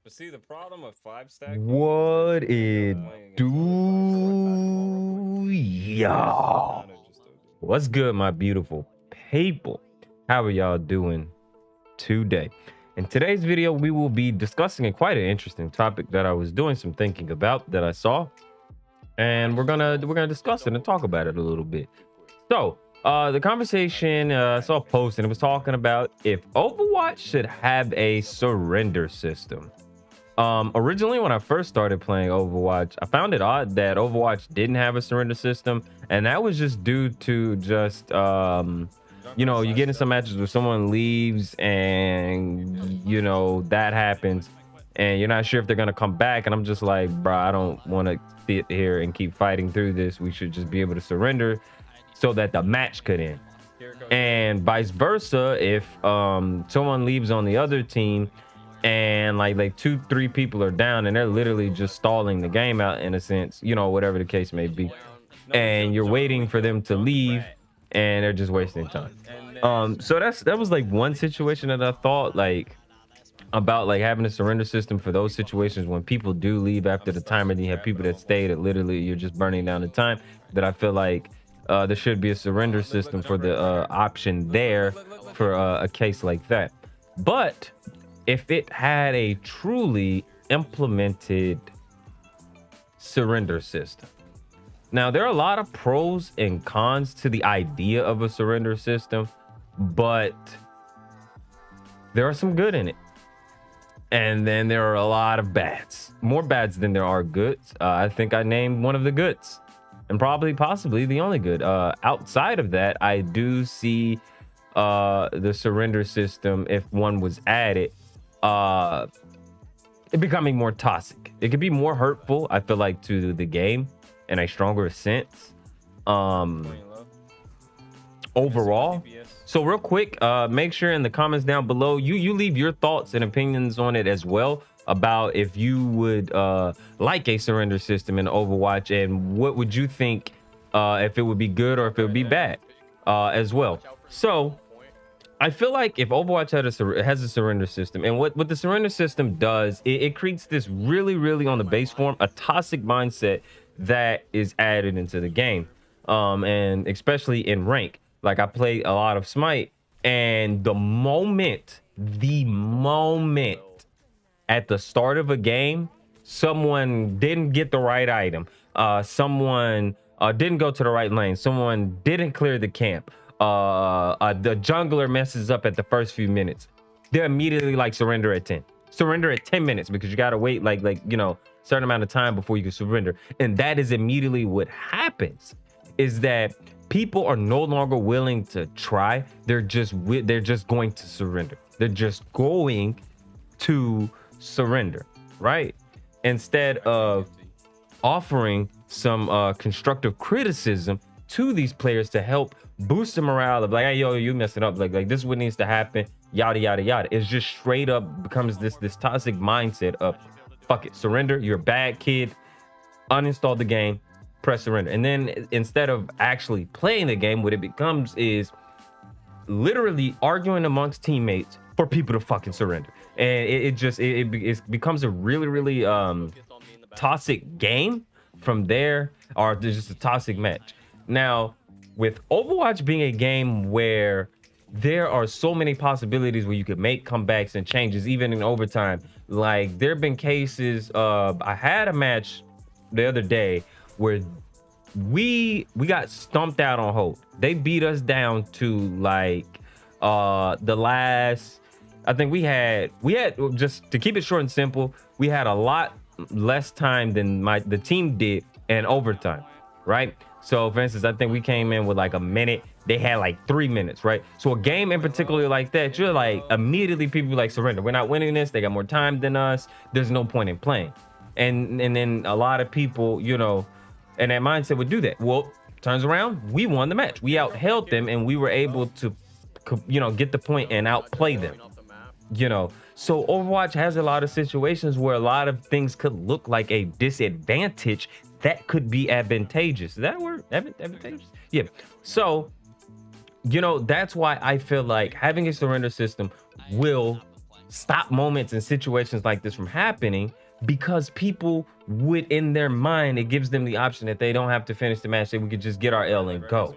But see, the problem with 5 stacking What is it that playing against do, y'all? kind of just OD. What's good, my beautiful people? How are y'all doing today? In today's video, we will be discussing quite an interesting topic that I was doing some thinking about that I saw, and we're gonna discuss it and talk about it a little bit. So, the conversation I saw a post and it was talking about if Overwatch should have a surrender system. Originally, when I first started playing Overwatch, I found it odd that Overwatch didn't have a surrender system, and that was just due to just you get in some matches where someone leaves and that happens, and you're not sure if they're gonna come back. And I'm just like, bro, I don't want to sit here and keep fighting through this. We should just be able to surrender so that the match could end. And vice versa, if someone leaves on the other team and like 2-3 people are down and they're literally just stalling the game out in a sense, whatever the case may be, and you're waiting for them to leave and they're just wasting time. So that was like one situation that I thought like about, like having a surrender system for those situations when people do leave after the timer, and you have people that stay that literally you're just burning down the time. That I feel like there should be a surrender system for the option there for a case like that. But if it had a truly implemented surrender system. Now, there are a lot of pros and cons to the idea of a surrender system, but there are some good in it. And then there are a lot of bads, more bads than there are goods. I think I named one of the goods, and possibly the only good. Outside of that, I do see the surrender system, if one was added, it becoming more toxic. It could be more hurtful, I feel like, to the game in a stronger sense overall. So real quick, make sure in the comments down below you leave your thoughts and opinions on it as well, about if you would like a surrender system in Overwatch, and what would you think, if it would be good or if it would be bad as well. So I feel like if Overwatch has a surrender system, and what the surrender system does, it creates this really on the base form a toxic mindset that is added into the game, and especially in rank. Like, I play a lot of Smite, and the moment at the start of a game someone didn't get the right item, someone didn't go to the right lane, someone didn't clear the camp, the jungler messes up at the first few minutes, they're immediately like, surrender at 10 minutes, because you got to wait like certain amount of time before you can surrender. And that is immediately what happens, is that people are no longer willing to try. They're just going to surrender. They're just going to surrender, right? Instead of offering some constructive criticism to these players to help boost the morale of like, hey, yo, you messing up, like this is what needs to happen, yada yada yada. It's just straight up becomes this toxic mindset of, fuck it, surrender, you're a bad kid, uninstall the game, press surrender. And then instead of actually playing the game, what it becomes is literally arguing amongst teammates for people to fucking surrender. And it becomes a really toxic game from there, or there's just a toxic match. Now, with Overwatch being a game where there are so many possibilities where you could make comebacks and changes even in overtime, like there have been cases of, I had a match the other day where we got stumped out on hold. They beat us down to like the last, I think we had just to keep it short and simple, we had a lot less time than the team did in overtime, right? So for instance, I think we came in with like a minute, they had like 3 minutes, right? So a game in particular like that, you're like, immediately people like, surrender, we're not winning this, they got more time than us, there's no point in playing. And then a lot of people, and that mindset would do that. Well, turns around, we won the match, we outheld them, and we were able to get the point and outplay them. So Overwatch has a lot of situations where a lot of things could look like a disadvantage that could be advantageous. Is that word? Advantageous? Yeah. So that's why I feel like having a surrender system will stop moments and situations like this from happening, because people would, in their mind, it gives them the option that they don't have to finish the match, that we could just get our L and go.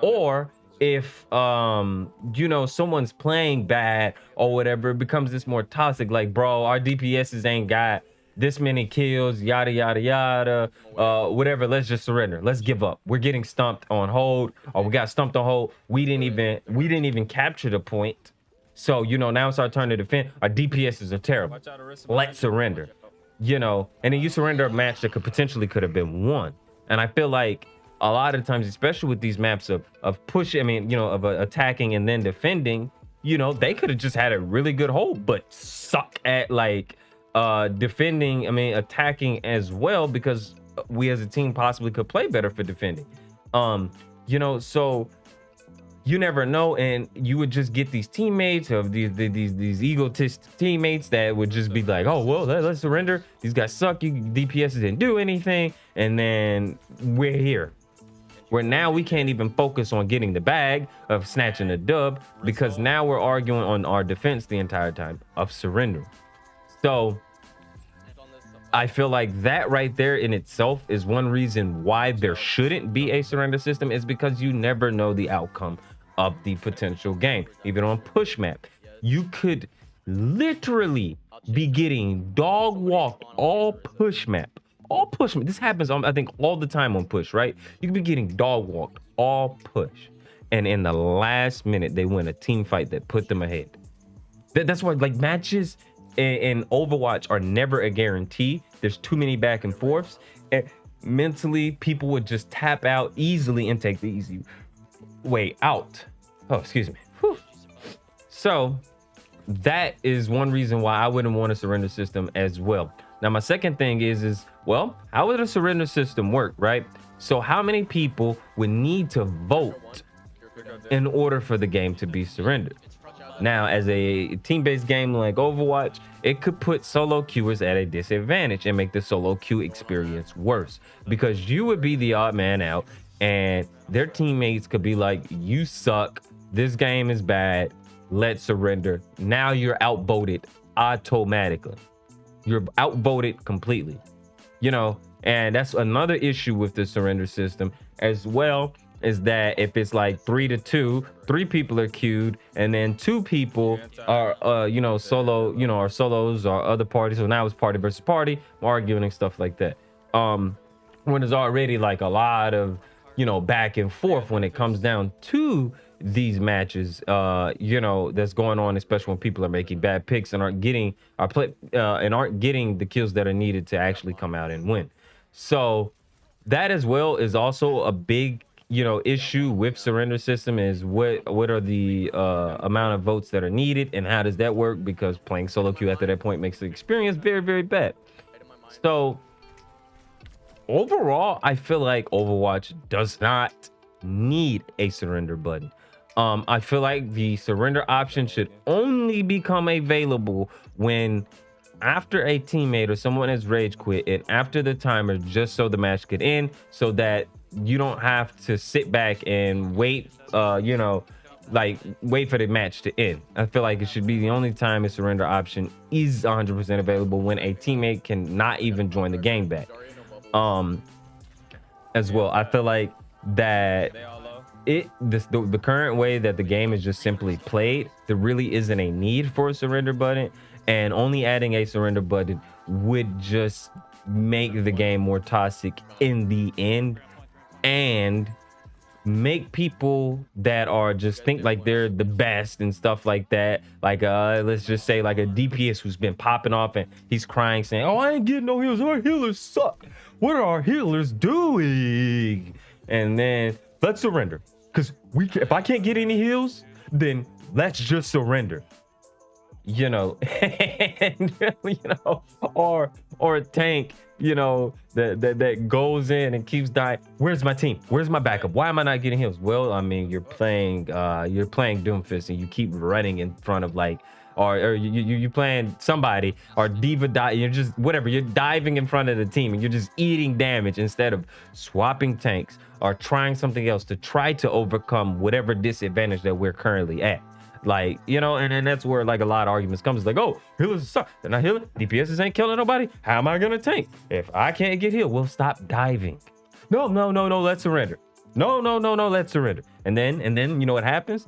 Or if you know, someone's playing bad or whatever, it becomes this more toxic, like, bro, our DPSs ain't got this many kills, yada yada yada, whatever, let's just surrender, let's give up, we're getting stumped on hold, or we got stumped on hold, we didn't even capture the point, so you know, now it's our turn to defend, our DPSs are terrible, let's surrender, you know. And then you surrender a match that could have been won. And I feel like a lot of times, especially with these maps of push, I mean, you know, of attacking and then defending, you know, they could have just had a really good hold, but suck at like defending, I mean, attacking as well, because we as a team possibly could play better for defending. You know, so you never know, and you would just get these teammates of these egotist teammates that would just be like, oh well, let's surrender, these guys suck, you DPS didn't do anything, and then we're here where now we can't even focus on getting the bag of snatching the dub, because now we're arguing on our defense the entire time of surrendering. So I feel like that right there in itself is one reason why there shouldn't be a surrender system, is because you never know the outcome of the potential game. Even on push map, you could literally be getting dog walked all push map. This happens, I think, all the time on push, right? You could be getting dog walked all push, and in the last minute they win a team fight that put them ahead. That's why, like, matches in Overwatch are never a guarantee. There's too many back and forths, and mentally people would just tap out easily and take the easy way out. Oh, excuse me. Whew. So that is one reason why I wouldn't want a surrender system as well. Now, my second thing is well, how would a surrender system work, right? So how many people would need to vote in order for the game to be surrendered? Now, as a team-based game like Overwatch, it could put solo queuers at a disadvantage and make the solo queue experience worse, because you would be the odd man out and their teammates could be like, you suck, this game is bad, let's surrender. Now you're outvoted automatically. You're outvoted completely, you know. And that's another issue with the surrender system as well, is that if it's like 3-2, 3 people are queued, and then 2 people are you know, solo, you know, are solos or other parties. So now it's party versus party, arguing and stuff like that. When there's already like a lot of, you know, back and forth when it comes down to these matches, you know, that's going on, especially when people are making bad picks and aren't getting the kills that are needed to actually come out and win. So that as well is also a big, you know, issue with surrender system, is what are the amount of votes that are needed, and how does that work, because playing solo queue after that point makes the experience very, very bad. So overall, I feel like Overwatch does not need a surrender button. I feel like the surrender option should only become available when after a teammate or someone has rage quit and after the timer, just so the match could end, so that you don't have to sit back and wait, you know, like wait for the match to end. I feel like it should be the only time a surrender option is 100% available, when a teammate can not even join the game back. As well, I feel like that the current way that the game is just simply played, there really isn't a need for a surrender button, and only adding a surrender button would just make the game more toxic in the end, and make people that are just think like they're the best and stuff like that, like let's just say like a DPS who's been popping off and he's crying saying, oh, I ain't getting no heals, our healers suck, what are our healers doing? And then let's surrender, because if I can't get any heals, then let's just surrender, you know. And, you know, or a tank, you know, that goes in and keeps dying. Where's my team? Where's my backup? Why am I not getting heals? Well, I mean, you're playing Doomfist, and you keep running in front of like, or you playing somebody, or Diva you're just whatever, you're diving in front of the team and you're just eating damage instead of swapping tanks or trying something else to try to overcome whatever disadvantage that we're currently at. Like, you know, and then that's where like a lot of arguments comes. Like, oh, healers suck. They're not healing. DPSs ain't killing nobody. How am I gonna tank if I can't get healed? Well, stop diving. No, let's surrender. No, let's surrender. And then you know what happens?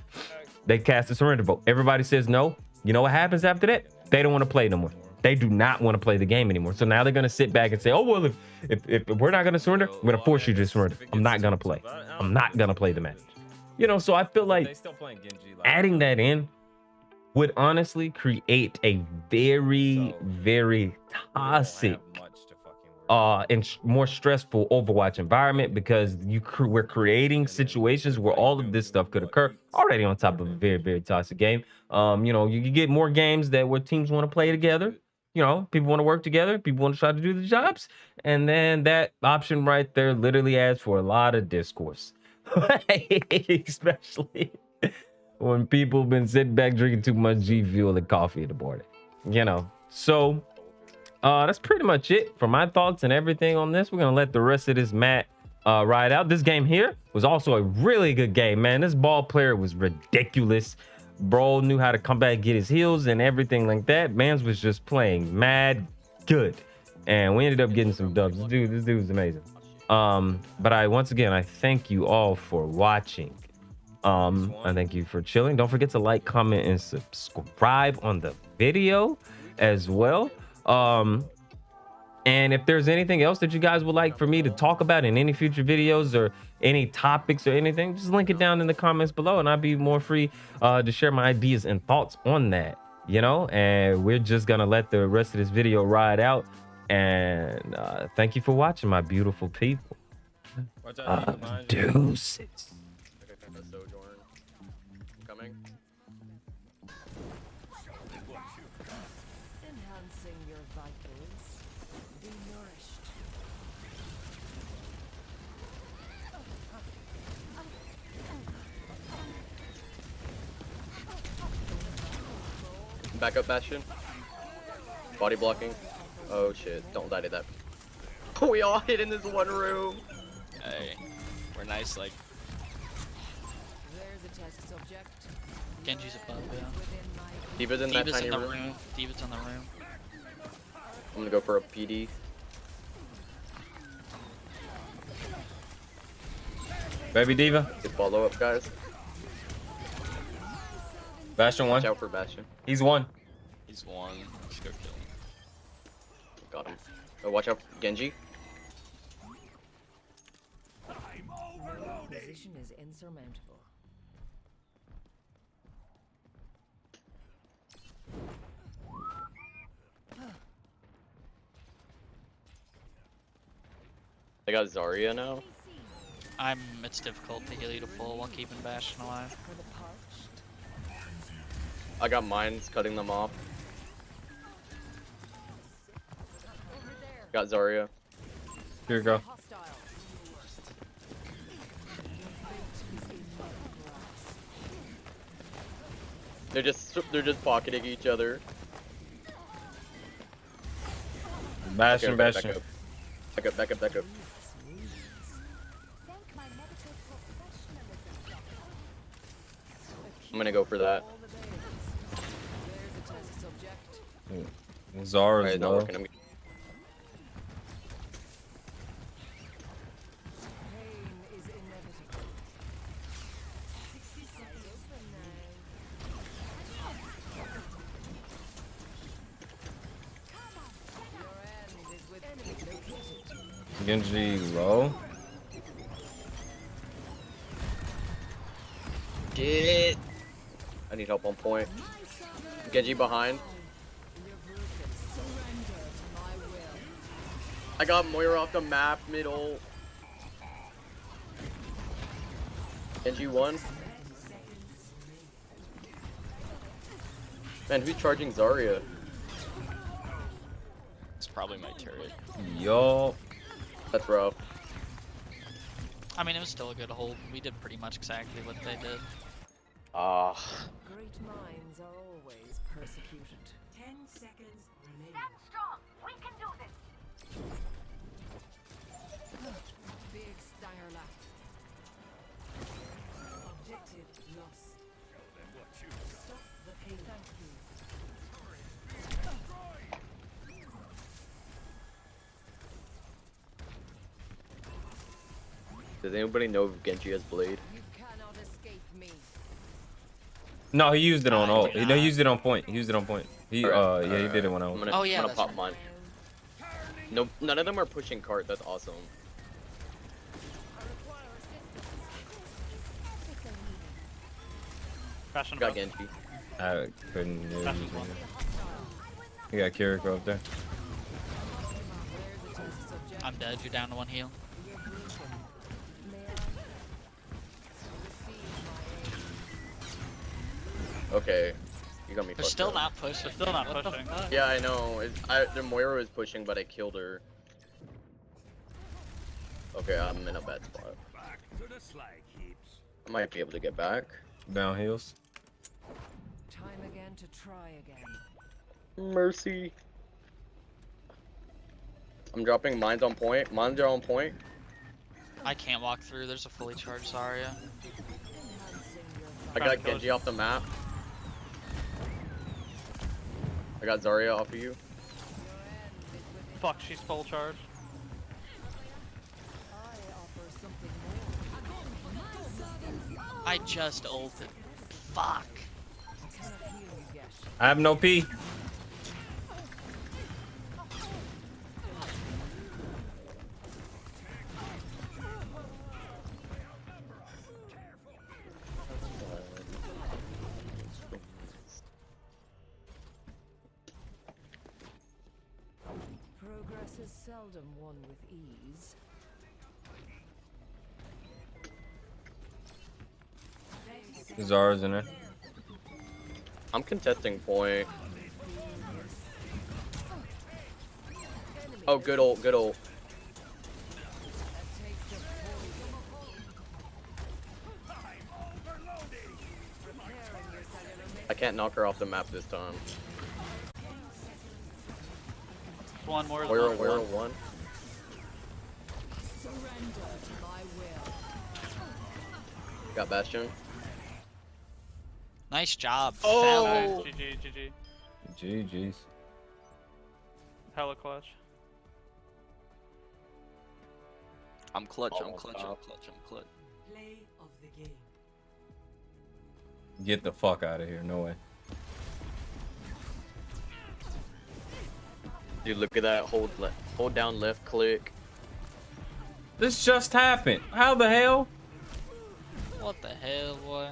They cast a surrender vote. Everybody says no. You know what happens after that? They don't want to play no more. They do not want to play the game anymore. So now they're gonna sit back and say, oh well, if we're not gonna surrender, I'm gonna force you to surrender. I'm not gonna play. I'm not gonna play the match. You know, so I feel like adding that in would honestly create a very, very toxic and more stressful Overwatch environment, because we're creating situations where all of this stuff could occur already on top of a very, very toxic game. You know, you get more games where teams want to play together. You know, people want to work together. People want to try to do the jobs. And then that option right there literally adds for a lot of discourse. Especially when people have been sitting back drinking too much G Fuel and coffee in the morning. You know, so that's pretty much it for my thoughts and everything on this. We're gonna let the rest of this mat ride out. This game here was also a really good game, man. This ball player was ridiculous. Bro knew how to come back, get his heals and everything like that. Mans was just playing mad good, and we ended up getting some dubs. This dude was amazing. But once again I thank you all for watching. I thank you for chilling. Don't forget to like, comment, and subscribe on the video as well. And if there's anything else that you guys would like for me to talk about in any future videos, or any topics or anything, just link it down in the comments below, and I'll be more free to share my ideas and thoughts on that, you know. And we're just gonna let the rest of this video ride out, and thank you for watching, my beautiful people. Deuces. Coming. Enhancing your vitals. Be nourished. Back up, Bastion. Body blocking. Oh shit, don't die to that. We all hid in this one room. Hey, we're nice, like. There's a test subject. Genji's above, yeah. D.Va's in that D.Va's tiny in the room. room. D.Va's in the room. I'm gonna go for a PD. Baby D.Va. Good follow up, guys. Bastion one. Watch out for Bastion. He's one. He's one. Let's go kill him. Got him. Oh, watch out, Genji. Position is insurmountable. They got Zarya now. It's difficult to heal you to full while keeping Bastion alive. For the parched. I got mines cutting them off. Over there. Got Zarya. Here you go. Hostile. They're just pocketing each other. Bastion, Okay, Bastion. Back up, back up, back up. I'm gonna go for that. All the days. There's a test subject. Zara's Alright, not low. working. Pain is inevitable. 60 seconds open now. Your end is with enemy located. Genji low. Shit. I need help on point. Genji behind. Surrender to my will. I got Moira off the map, middle. Genji won. Man, who's charging Zarya? It's probably my turret. Yo. That's rough. I mean, it was still a good hold. We did pretty much exactly what they did. Ah. Great minds are always persecuted. 10 seconds remaining. Stand strong. We can do this. Big Steiner left. Objective lost. Does anybody know if Genji has blade? You cannot escape me. No, he used it on I ult. do He not. used it on point. He used it on point. He Alright, yeah, he did it when I I'm was. gonna, Oh, yeah, I'm gonna that's pop mine. No, none of them are pushing cart. That's awesome. Fashion Got buff. Genji. I couldn't use Fashion it. buff. You got Kiriko up there. I'm dead. You're down to 1 heal. Okay, you got me. They're fucked still up. not pushing. They're still not What the pushing. fuck? Yeah, I know. The Moira was pushing, but I killed her. Okay, I'm in a bad spot. I might be able to get back. Down heels. Time again to try again. Mercy. I'm dropping mines on point. Mines are on point. I can't walk through. There's a fully charged Zarya. I got Genji off the map. I got Zarya off of you. Fuck, she's full charge. I just ulted. Fuck. I have no P. Progress is seldom won with ease. Zara's in there. I'm contesting point. Oh, good ult, good ult. I can't knock her off the map this time. One more. is Moira, left. Moira, one. Got Bastion. Nice job. Oh! fella. Nice. GG, GG. GG's. Hella clutch. I'm clutch, I'm Almost clutch, I'm out. clutch, I'm clutch. Play of the game. Get the fuck out of here. No way. Dude, look at that. Hold down left click. This just happened. How the hell? What the hell, boy?